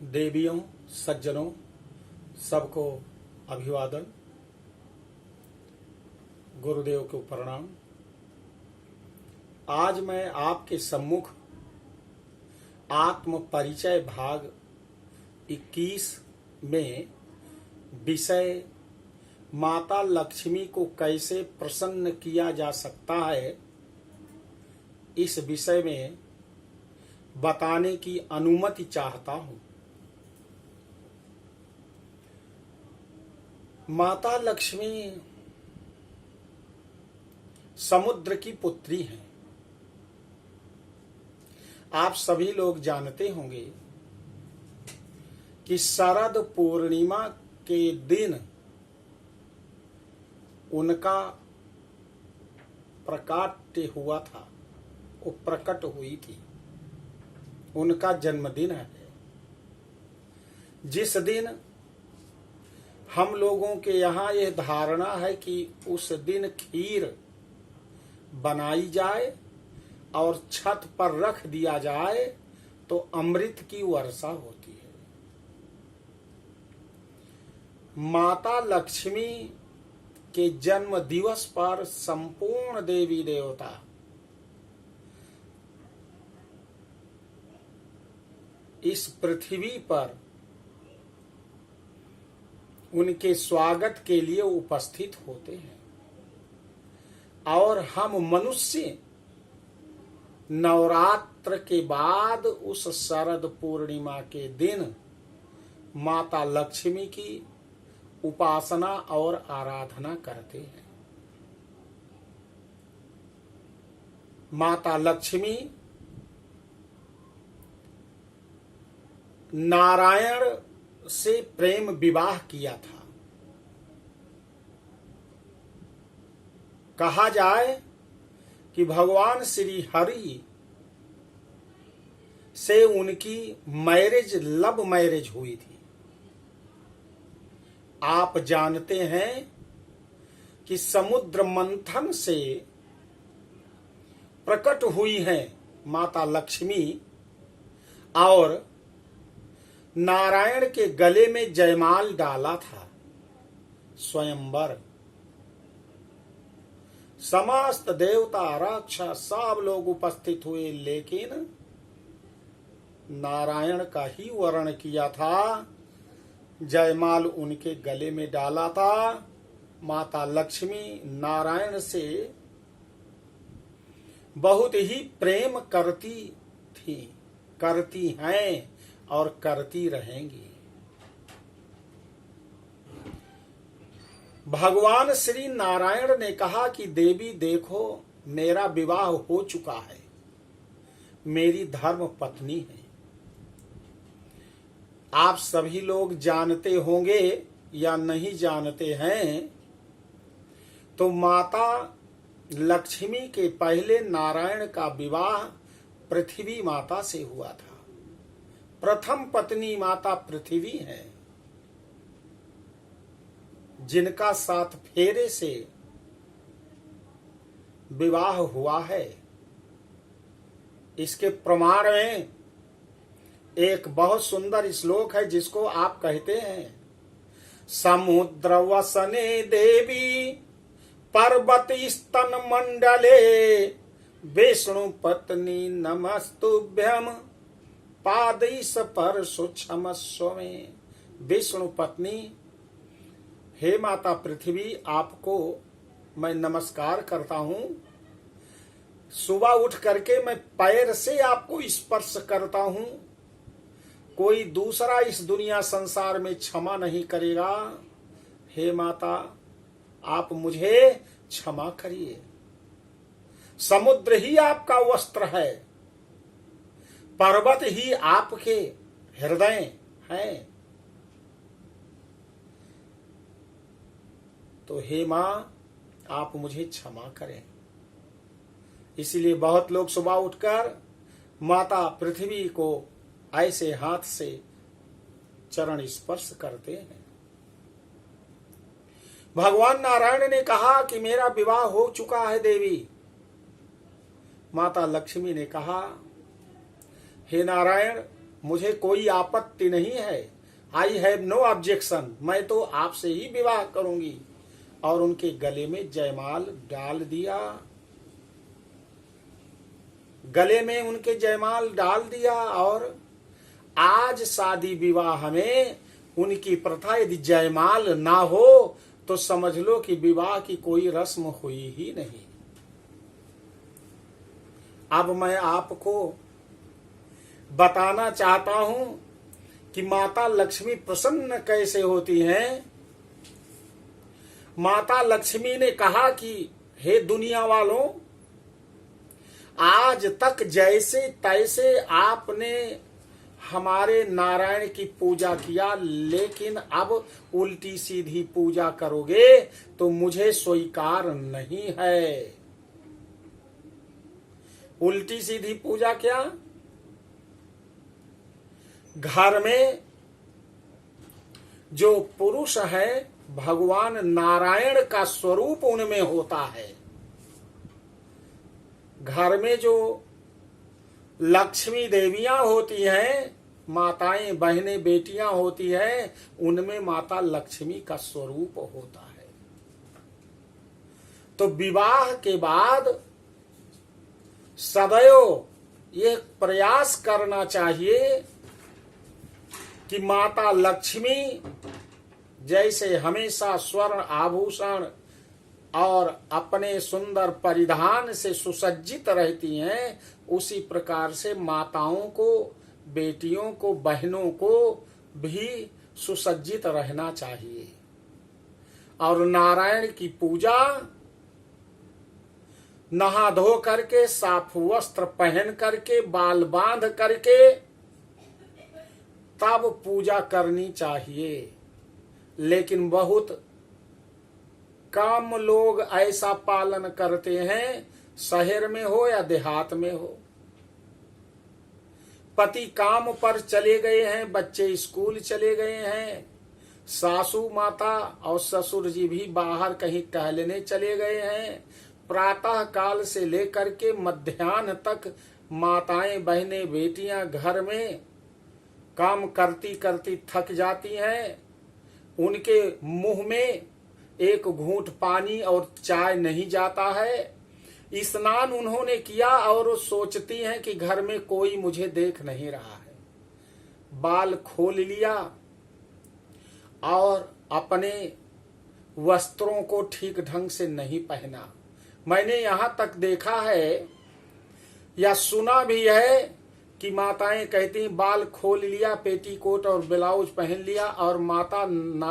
देवियों, सज्जनों, सबको अभिवादन। गुरुदेव को प्रणाम। आज मैं आपके सम्मुख आत्म परिचय भाग 21 में विषय माता लक्ष्मी को कैसे प्रसन्न किया जा सकता है, इस विषय में बताने की अनुमति चाहता हूं। माता लक्ष्मी समुद्र की पुत्री हैं। आप सभी लोग जानते होंगे कि शरद पूर्णिमा के दिन उनका प्रकाट्य हुआ था, वो प्रकट हुई थी। उनका जन्मदिन है, जिस दिन हम लोगों के यहाँ यह धारणा है कि उस दिन खीर बनाई जाए और छत पर रख दिया जाए तो अमृत की वर्षा होती है। माता लक्ष्मी के जन्म दिवस पर संपूर्ण देवी देवता इस पृथ्वी पर उनके स्वागत के लिए उपस्थित होते हैं और हम मनुष्य नवरात्र के बाद उस शरद पूर्णिमा के दिन माता लक्ष्मी की उपासना और आराधना करते हैं। माता लक्ष्मी नारायण से प्रेम विवाह किया था। कहा जाए कि भगवान श्री हरि से उनकी लव मैरिज हुई थी। आप जानते हैं कि समुद्र मंथन से प्रकट हुई हैं माता लक्ष्मी और नारायण के गले में जयमाल डाला था। स्वयंवर, समस्त देवता राक्षस सब लोग उपस्थित हुए, लेकिन नारायण का ही वर्ण किया था, जयमाल उनके गले में डाला था। माता लक्ष्मी नारायण से बहुत ही प्रेम करती थी, करती हैं और करती रहेंगी। भगवान श्री नारायण ने कहा कि देवी देखो, मेरा विवाह हो चुका है, मेरी धर्म पत्नी है। आप सभी लोग जानते होंगे या नहीं जानते हैं, तो माता लक्ष्मी के पहले नारायण का विवाह पृथ्वी माता से हुआ था। प्रथम पत्नी माता पृथ्वी है, जिनका 7 फेरे से विवाह हुआ है। इसके प्रमाण में एक बहुत सुंदर श्लोक है, जिसको आप कहते हैं, समुद्र वसने देवी पर्वत स्तन मंडले विष्णु पत्नी नमस्तुभ्यम पादैस पर क्षमस्व में। विष्णु पत्नी, हे माता पृथ्वी, आपको मैं नमस्कार करता हूं। सुबह उठ करके मैं पैर से आपको स्पर्श करता हूं। कोई दूसरा इस दुनिया संसार में क्षमा नहीं करेगा। हे माता, आप मुझे क्षमा करिए। समुद्र ही आपका वस्त्र है, पर्वत ही आपके हृदय हैं। तो हे मां, आप मुझे क्षमा करें। इसलिए बहुत लोग सुबह उठकर माता पृथ्वी को ऐसे हाथ से चरण स्पर्श करते हैं। भगवान नारायण ने कहा कि मेरा विवाह हो चुका है देवी। माता लक्ष्मी ने कहा, हे नारायण, मुझे कोई आपत्ति नहीं है, आई हैव नो ऑब्जेक्शन, मैं तो आपसे ही विवाह करूंगी। और उनके गले में जयमाल डाल दिया, गले में उनके जयमाल डाल दिया। और आज शादी विवाह में उनकी प्रथा यदि जयमाल ना हो तो समझ लो कि विवाह की कोई रस्म हुई ही नहीं। अब मैं आपको बताना चाहता हूं कि माता लक्ष्मी प्रसन्न कैसे होती हैं। माता लक्ष्मी ने कहा कि हे दुनिया वालों, आज तक जैसे तैसे आपने हमारे नारायण की पूजा किया, लेकिन अब उल्टी सीधी पूजा करोगे तो मुझे स्वीकार नहीं है। उल्टी सीधी पूजा क्या? घर में जो पुरुष है भगवान नारायण का स्वरूप उनमें होता है। घर में जो लक्ष्मी देवियां होती हैं, माताएं बहनें बेटियां होती हैं, उनमें माता लक्ष्मी का स्वरूप होता है। तो विवाह के बाद सदैव ये प्रयास करना चाहिए कि माता लक्ष्मी जैसे हमेशा स्वर्ण आभूषण और अपने सुंदर परिधान से सुसज्जित रहती हैं, उसी प्रकार से माताओं को, बेटियों को, बहनों को भी सुसज्जित रहना चाहिए। और नारायण की पूजा नहा धो करके, साफ वस्त्र पहन करके, बाल बांध करके तब पूजा करनी चाहिए। लेकिन बहुत कम लोग ऐसा पालन करते हैं, शहर में हो या देहात में हो। पति काम पर चले गए हैं, बच्चे स्कूल चले गए हैं, सासू माता और ससुर जी भी बाहर कहीं टहलने चले गए हैं। प्रातः काल से लेकर के मध्याह्न तक माताएं बहनें बेटियां घर में काम करती करती थक जाती हैं। उनके मुंह में एक घूंट पानी और चाय नहीं जाता है। स्नान उन्होंने किया और सोचती हैं कि घर में कोई मुझे देख नहीं रहा है। बाल खोल लिया और अपने वस्त्रों को ठीक ढंग से नहीं पहना। मैंने यहां तक देखा है या सुना भी है कि माताएं कहती हैं बाल खोल लिया, पेटीकोट और ब्लाउज पहन लिया और माता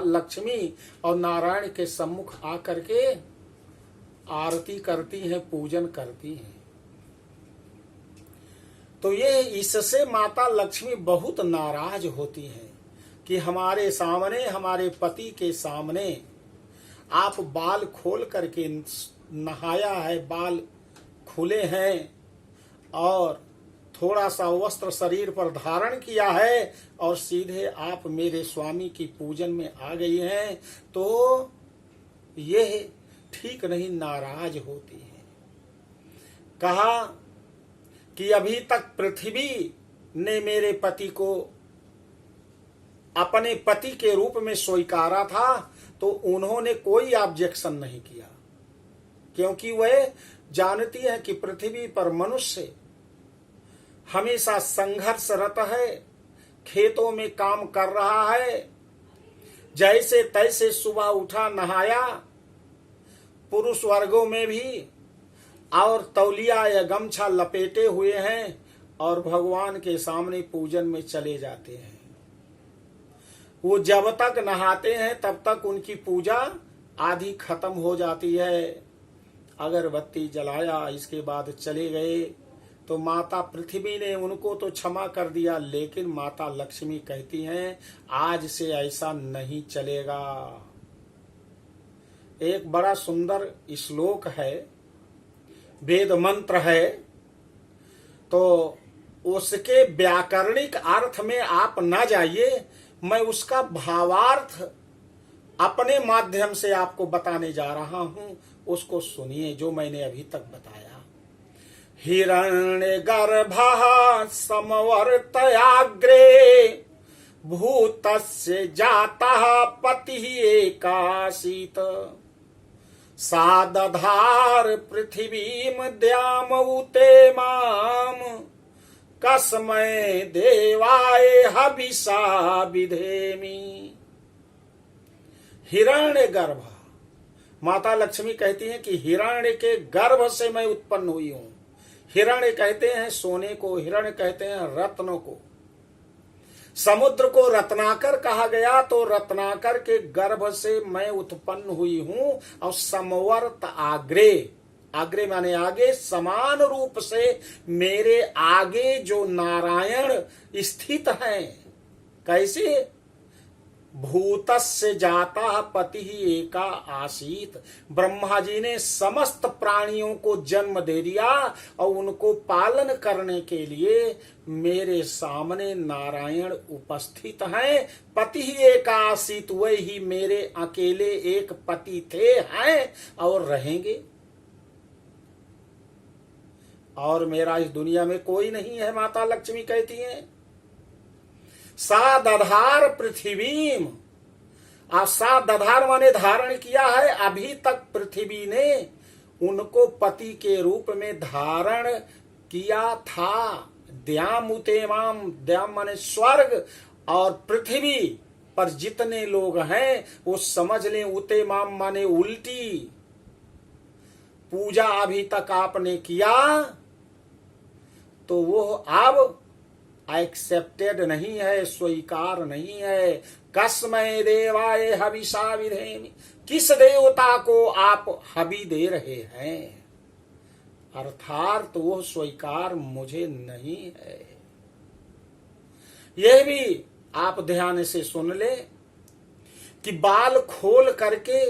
लक्ष्मी और नारायण के सम्मुख आकर के आरती करती हैं, पूजन करती हैं। तो ये इससे माता लक्ष्मी बहुत नाराज होती हैं कि हमारे सामने, हमारे पति के सामने आप बाल खोल करके नहाया है, बाल खुले हैं और थोड़ा सा वस्त्र शरीर पर धारण किया है और सीधे आप मेरे स्वामी की पूजन में आ गई हैं, तो यह ठीक नहीं, नाराज होती है। कहा कि अभी तक पृथ्वी ने मेरे पति को अपने पति के रूप में स्वीकारा था, तो उन्होंने कोई ऑब्जेक्शन नहीं किया, क्योंकि वह जानती है कि पृथ्वी पर मनुष्य हमेशा संघर्षरत है, खेतों में काम कर रहा है। जैसे तैसे सुबह उठा, नहाया, पुरुष वर्गों में भी, और तौलिया या गमछा लपेटे हुए हैं और भगवान के सामने पूजन में चले जाते हैं। वो जब तक नहाते हैं तब तक उनकी पूजा आधी खत्म हो जाती है। अगरबत्ती जलाया, इसके बाद चले गए, तो माता पृथ्वी ने उनको तो क्षमा कर दिया, लेकिन माता लक्ष्मी कहती हैं आज से ऐसा नहीं चलेगा। एक बड़ा सुंदर श्लोक है, वेद मंत्र है, तो उसके व्याकरणिक अर्थ में आप न जाइए, मैं उसका भावार्थ अपने माध्यम से आपको बताने जा रहा हूं, उसको सुनिए जो मैंने अभी तक बताया। हिरण्यगर्भः समवर्तयाग्रे भूतस्य जातः पतिः एकासीत् सा दधार पृथिवीं द्यामौते माम कस्मै देवाय हविषा विधेमि। हिरण्यगर्भ, माता लक्ष्मी कहती हैं कि हिरण्य के गर्भ से मैं उत्पन्न हुई हूं। हिरण्य कहते हैं सोने को, हिरण्य कहते हैं रत्नों को। समुद्र को रत्नाकर कहा गया तो रत्नाकर के गर्भ से मैं उत्पन्न हुई हूं। और समवर्त आग्रे, आग्रे माने आगे, समान रूप से मेरे आगे जो नारायण स्थित हैं। कैसे? भूतस्य जाता पति ही एका आसीत। ब्रह्मा जी ने समस्त प्राणियों को जन्म दे दिया और उनको पालन करने के लिए मेरे सामने नारायण उपस्थित हैं। पति ही एका आसीत, वही ही मेरे अकेले एक पति थे, हैं और रहेंगे। और मेरा इस दुनिया में कोई नहीं है, माता लक्ष्मी कहती हैं। सा दधार पृथ्वीम, सा दधार माने धारण किया है। अभी तक पृथ्वी ने उनको पति के रूप में धारण किया था। द्याम उतेमाम, द्याम माने स्वर्ग, और पृथ्वी पर जितने लोग हैं वो समझ लें उतेमाम माने उल्टी पूजा अभी तक आपने किया तो वो अब एक्सेप्टेड नहीं है, स्वीकार नहीं है। कस्मै देवाय हविषा विधेमि, किस देवता को आप हवि दे रहे हैं? अर्थात तो वो स्वीकार मुझे नहीं है। यह भी आप ध्यान से सुन ले कि बाल खोल करके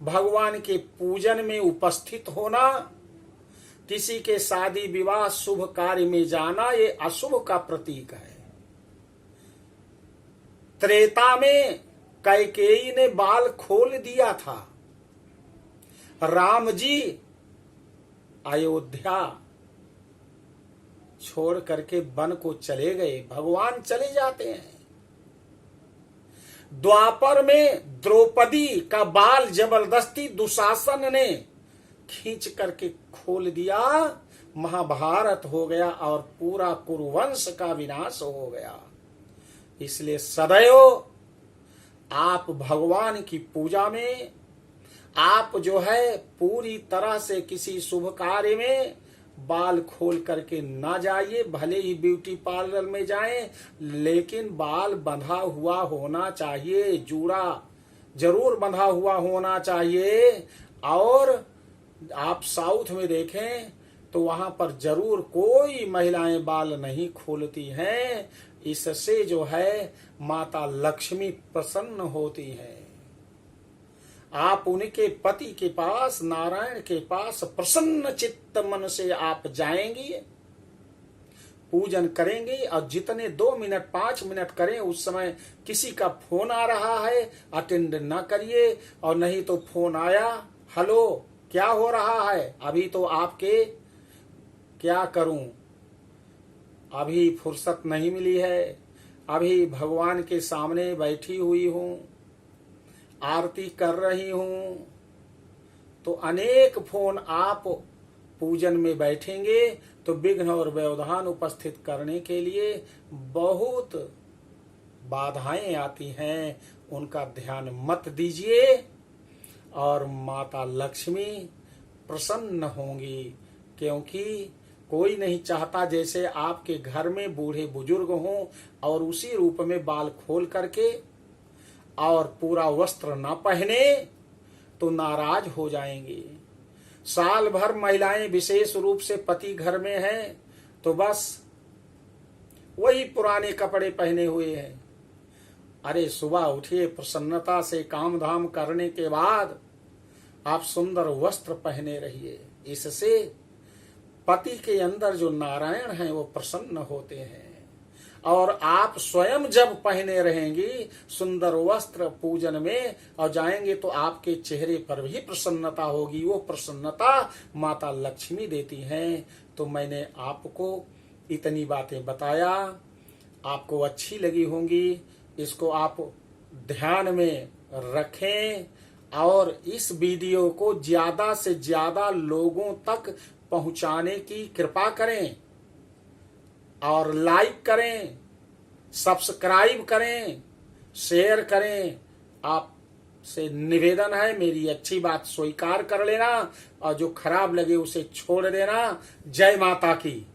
भगवान के पूजन में उपस्थित होना, किसी के शादी विवाह शुभ कार्य में जाना, ये अशुभ का प्रतीक है। त्रेता में कैकेयी ने बाल खोल दिया था। राम जी अयोध्या छोड़ करके वन को चले गए, भगवान चले जाते हैं। द्वापर में द्रौपदी का बाल जबरदस्ती दुशासन ने खींच करके खोल दिया, महाभारत हो गया और पूरा कुरुवंश का विनाश हो गया। इसलिए सदैव आप भगवान की पूजा में, आप जो है पूरी तरह से किसी शुभ कार्य में बाल खोल करके ना जाइए। भले ही ब्यूटी पार्लर में जाएं, लेकिन बाल बंधा हुआ होना चाहिए, जूड़ा जरूर बंधा हुआ होना चाहिए। और आप साउथ में देखें तो वहां पर जरूर कोई महिलाएं बाल नहीं खोलती हैं। इससे जो है माता लक्ष्मी प्रसन्न होती है। आप उनके पति के पास, नारायण के पास प्रसन्न चित्त मन से आप जाएंगी, पूजन करेंगे। और जितने 2 मिनट 5 मिनट करें, उस समय किसी का फोन आ रहा है अटेंड ना करिए। और नहीं तो फोन आया, हेलो क्या हो रहा है, अभी तो आपके क्या करूं, अभी फुर्सत नहीं मिली है, अभी भगवान के सामने बैठी हुई हूं, आरती कर रही हूं। तो अनेक फोन, आप पूजन में बैठेंगे तो विघ्न और व्यवधान उपस्थित करने के लिए बहुत बाधाएं आती हैं, उनका ध्यान मत दीजिए। और माता लक्ष्मी प्रसन्न होंगी, क्योंकि कोई नहीं चाहता जैसे आपके घर में बूढ़े बुजुर्ग हों और उसी रूप में बाल खोल करके और पूरा वस्त्र न पहने तो नाराज हो जाएंगे। साल भर महिलाएं विशेष रूप से पति घर में हैं तो बस वही पुराने कपड़े पहने हुए हैं। अरे सुबह उठिए, प्रसन्नता से काम धाम करने के बाद आप सुंदर वस्त्र पहने रहिए। इससे पति के अंदर जो नारायण हैं वो प्रसन्न होते हैं। और आप स्वयं जब पहने रहेंगी सुंदर वस्त्र पूजन में और जाएंगे तो आपके चेहरे पर भी प्रसन्नता होगी। वो प्रसन्नता माता लक्ष्मी देती हैं। तो मैंने आपको इतनी बातें बताया, आपको अच्छी लगी होंगी। इसको आप ध्यान में रखें और इस वीडियो को ज्यादा से ज्यादा लोगों तक पहुंचाने की कृपा करें और लाइक करें, सब्सक्राइब करें, शेयर करें। आपसे निवेदन है, मेरी अच्छी बात स्वीकार कर लेना और जो खराब लगे उसे छोड़ देना। जय माता की।